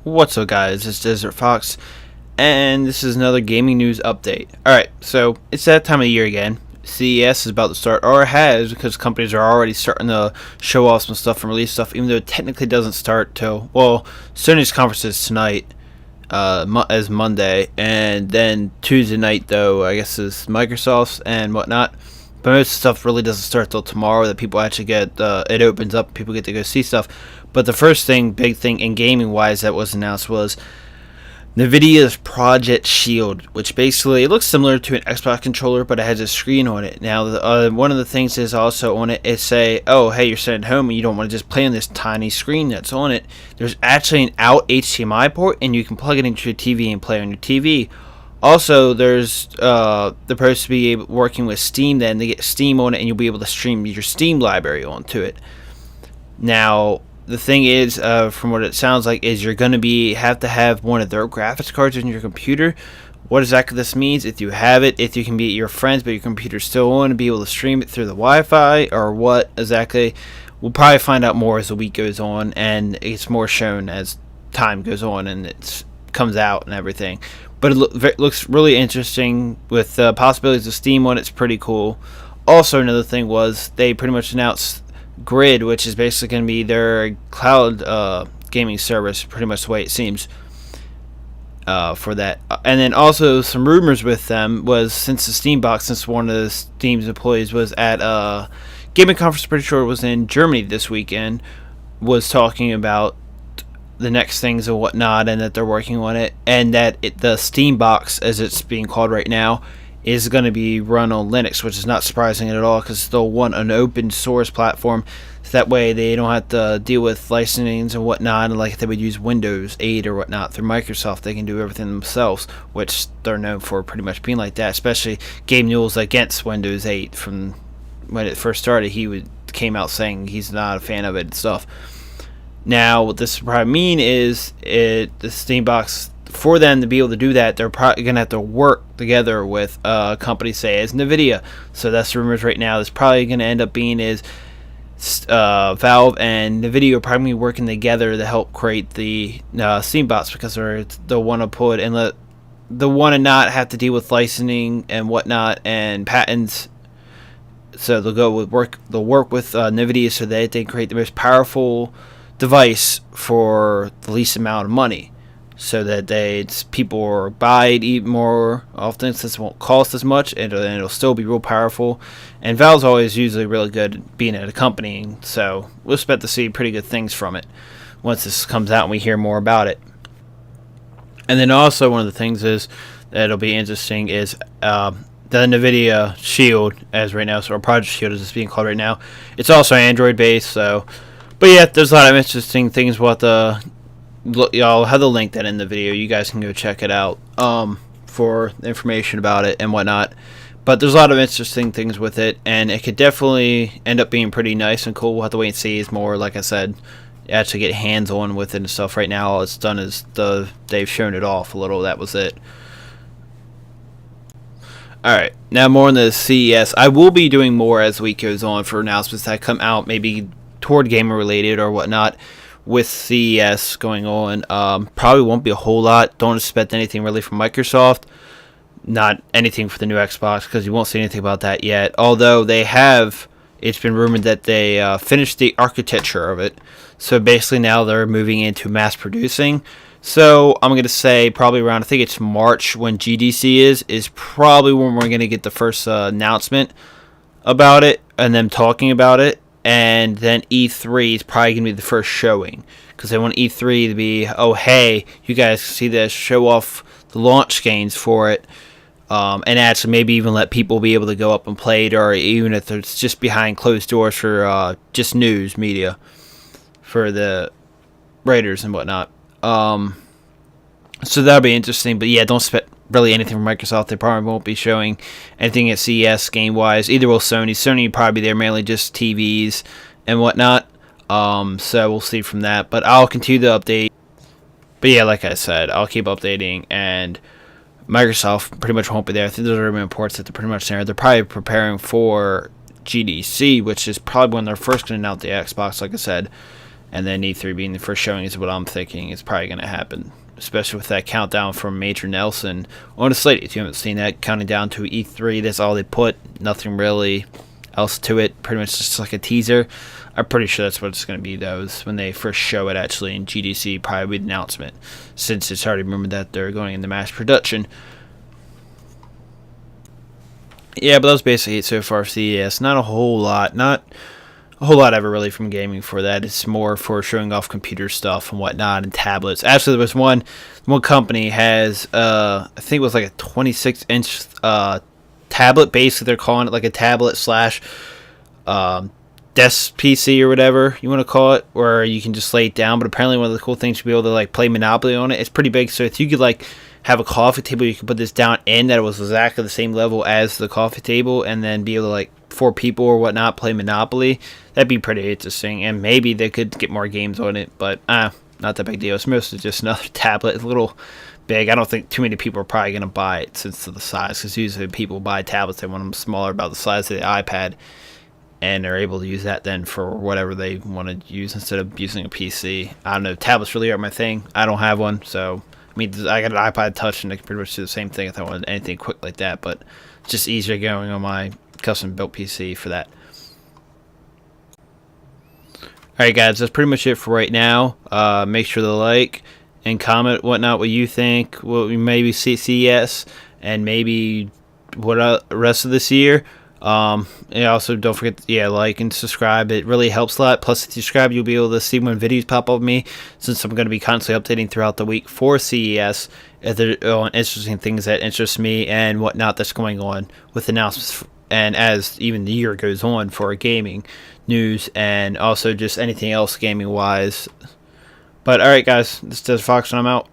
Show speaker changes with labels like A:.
A: What's up, guys? It's Desert Fox, and this is another gaming news update. Alright, so it's that time of the year again. CES is about to start, or has, because companies are already starting to show off some stuff and release stuff, even though it technically doesn't start till, well, Sony's conference is tonight, as Monday, and then Tuesday night, though, I guess is Microsoft's and whatnot. But most stuff really doesn't start till tomorrow. That people actually get it opens up, people get to go see stuff. But the first thing, big thing in gaming wise that was announced was NVIDIA's Project Shield, which basically it looks similar to an Xbox controller, but it has a screen on it. Now, one of the things is also on it is say, oh, hey, you're sitting at home and you don't want to just play on this tiny screen that's on it. There's actually an out HDMI port, and you can plug it into your TV and play on your TV. Also, there's they're supposed to be working with Steam. Then they get Steam on it, and you'll be able to stream your Steam library onto it. Now, the thing is, from what it sounds like, is you're going to have to have one of their graphics cards in your computer. What exactly this means, if you have it, if you can be at your friends, but your computer's still on, and be able to stream it through the Wi-Fi, or what exactly, we'll probably find out more as the week goes on, and it's more shown as time goes on, and it comes out and everything. But it looks really interesting with possibilities of Steam on it. It's pretty cool. Also, another thing was they pretty much announced Grid, which is basically going to be their cloud gaming service, pretty much the way it seems for that. And then also some rumors with them was, since the Steam box, since one of the Steam's employees was at gaming conference, pretty sure it was in Germany this weekend, was talking about the next things and whatnot, and that they're working on it, and that the Steam box, as it's being called right now, is going to be run on Linux, which is not surprising at all, because they'll want an open source platform, so that way they don't have to deal with licensings and whatnot, and like if they would use Windows 8 or whatnot through Microsoft, they can do everything themselves, which they're known for pretty much being like that. Especially Gabe Newell's against Windows 8 from when it first started. He came out saying he's not a fan of it and stuff. Now, what this probably mean is the Steam box, for them to be able to do that, they're probably going to have to work together with a company, say, as NVIDIA. So that's the rumors right now. It's probably going to end up being is Valve and NVIDIA are probably working together to help create the Steam box, because they'll want to put and want to not have to deal with licensing and whatnot and patents. So they'll work with NVIDIA so that they create the most powerful device for the least amount of money, so that people buy it even more often, since it won't cost as much, and it'll still be real powerful. And Valve's always usually really good at being at a company, so we'll expect to see pretty good things from it once this comes out and we hear more about it. And then also one of the things is that'll be interesting is the NVIDIA Shield, as right now, so our Project Shield as it's being called right now, it's also Android based. So, but yeah, there's a lot of interesting things. I'll have the link that in the video. You guys can go check it out for information about it and whatnot. But there's a lot of interesting things with it, and it could definitely end up being pretty nice and cool. We'll have to wait and see. It's more, like I said, actually get hands-on with it and stuff. Right now, all it's done is they've shown it off a little. That was it. Alright, now more on the CES. I will be doing more as the week goes on for announcements that come out, maybe toward gamer related or whatnot, with CES going on. Probably won't be a whole lot. Don't expect anything really from Microsoft. Not anything for the new Xbox, because you won't see anything about that yet. Although it's been rumored that they finished the architecture of it. So basically now they're moving into mass producing. So I'm going to say probably around, I think it's March when GDC is probably when we're going to get the first announcement about it and them talking about it. And then E3 is probably going to be the first showing, because they want E3 to be, oh, hey, you guys see this, show off the launch games for it, and actually maybe even let people be able to go up and play it, or even if it's just behind closed doors for just news media for the Raiders and whatnot. So that'll be interesting. But yeah, don't expect really anything from Microsoft. They probably won't be showing anything at CES game wise. Either will Sony. Sony will probably be there mainly just TVs and whatnot. So we'll see from that. But I'll continue to update. But yeah, like I said, I'll keep updating, and Microsoft pretty much won't be there. I think those are reports that they're pretty much there. They're probably preparing for GDC, which is probably when they're first going to announce the Xbox, like I said. and then E3 being the first showing is what I'm thinking is probably going to happen, especially with that countdown from Major Nelson on the slate. If you haven't seen that, counting down to E3, that's all they put. Nothing really else to it. Pretty much just like a teaser. I'm pretty sure that's what it's going to be, though, is when they first show it actually in GDC, probably the announcement, since it's already rumored that they're going into mass production. Yeah, but that was basically it so far for CES. Not a whole lot. Not a whole lot ever really from gaming for that. It's more for showing off computer stuff and whatnot and tablets. Actually, there was one company has I think it was like a 26-inch tablet. Basically, they're calling it like a tablet slash desk PC or whatever you want to call it, where you can just lay it down. But apparently, one of the cool things to be able to like play Monopoly on it. It's pretty big, so if you could like have a coffee table, you could put this down in that it was exactly the same level as the coffee table, and then be able to like 4 people or whatnot play Monopoly. That'd be pretty interesting, and maybe they could get more games on it, but not that big deal. It's mostly just another tablet. It's a little big. I don't think too many people are probably going to buy it since of the size, because usually people buy tablets, they want them smaller, about the size of the iPad, and they're able to use that then for whatever they want to use instead of using a PC. I don't know. Tablets really aren't my thing. I don't have one, so I mean, I got an iPod Touch, and I can pretty much do the same thing if I wanted anything quick like that, but it's just easier going on my custom-built PC for that. Alright guys, that's pretty much it for right now. Make sure to like and comment whatnot what you think, what we maybe see CES, and maybe what rest of this year. And also don't forget to, like and subscribe. It really helps a lot. Plus, if you subscribe, you'll be able to see when videos pop up with me, since I'm going to be constantly updating throughout the week for CES if there are interesting things that interest me and whatnot that's going on with announcements, and as even the year goes on for gaming news, and also just anything else gaming wise. But alright guys, this is Fox and I'm out.